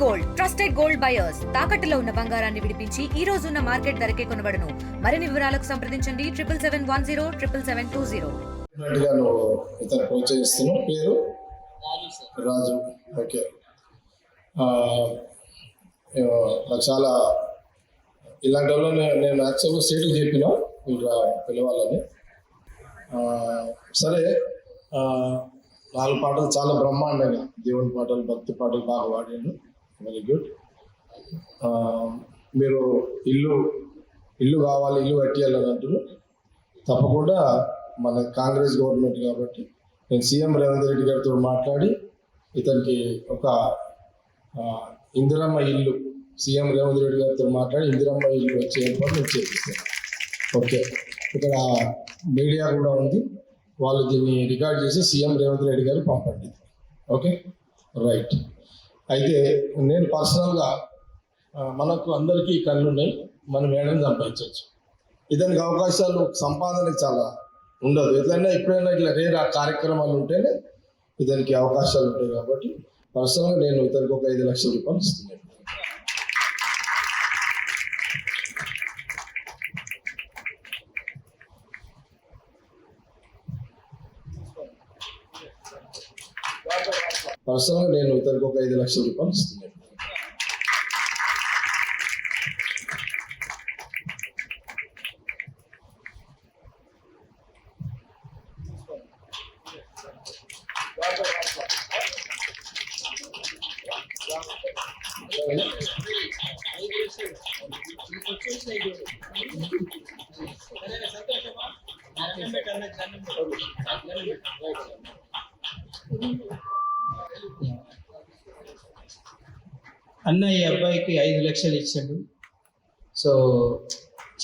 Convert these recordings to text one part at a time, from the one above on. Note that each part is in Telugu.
గోల్డ్ ట్రస్టెడ్ గోల్డ్ బయర్స్ తాకట్టులో ఉన్న బంగారాన్ని విడిపించి ఈ రోజు ఉన్న మార్కెట్ ధరకే కొనబడును. మరిన్ని వివరాలకు సంప్రదించండి 7771077720. ఇతను ప్రోత్సహిస్తున్నాం. పేరు రాజు. ఓకే, నాకు చాలా ఇలాంటి వాళ్ళు నేను యాక్చువల్గా స్టేట్కి చెప్పిన ఇంకా పిలవాలని. సరే, 4 పాటలు చాలా బ్రహ్మాండంగా, దేవుని పాటలు, భక్తి పాటలు బాగా పాడాను. Very good. మీరు ఇల్లు కావాలి, ఇల్లు కట్టియాలని అంటారు. తప్పకుండా మన కాంగ్రెస్ గవర్నమెంట్ కాబట్టి నేను సీఎం రేవంత్ రెడ్డి గారితో మాట్లాడి ఇతనికి ఒక ఇందిరమ్మ ఇల్లు, సీఎం రేవంత్ రెడ్డి గారితో మాట్లాడి ఇందిరమ్మ ఇల్లు వచ్చే ఏర్పాటు నేను చేపిస్తాను. ఓకే, ఇక్కడ మీడియా కూడా ఉంది, వాళ్ళు దీన్ని రికార్డ్ చేసి సీఎం రేవంత్ రెడ్డి గారు పంపండి. Okay, right. అయితే నేను పర్సనల్గా మనకు అందరికీ కళ్ళు ఉన్నాయి, మనం ఏడని సంపాదించవచ్చు. ఇతనికి అవకాశాలు సంపాదనకి చాలా ఉండదు. ఎట్లయినా ఎప్పుడైనా ఇట్లా రేర్ కార్యక్రమాలు ఉంటేనే ఇతనికి అవకాశాలు ఉంటాయి. కాబట్టి పర్సనల్గా నేను ఇతనికి ఒక 5 లక్షల రూపాయలు ఇస్తున్నాను. పర్సనల్గా నేను ఇతనికి ఒక 5 లక్షల రూపాయలు ఇస్తున్నాను. అన్న ఈ అబ్బాయికి 5 లక్షలు ఇచ్చాడు. సో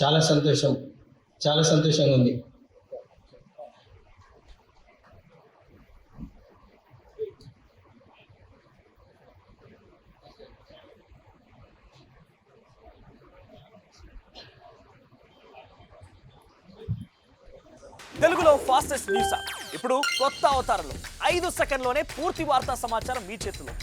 చాలా సంతోషంగా ఉంది. తెలుగులో ఫాస్టెస్ట్ న్యూస్ ఇప్పుడు కొత్త అవతారంలో 5 సెకండ్లోనే పూర్తి వార్తా సమాచారం మీ చేతిలో.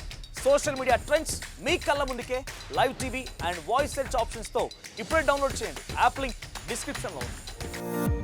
సోషల్ మీడియా ట్రెండ్స్ మీ కళ్ళ ముందుకే live TV and voice search ఆప్షన్స్తో ఇప్పుడే డౌన్లోడ్ చేయండి. యాప్ లింక్ డిస్క్రిప్షన్లో ఉంది.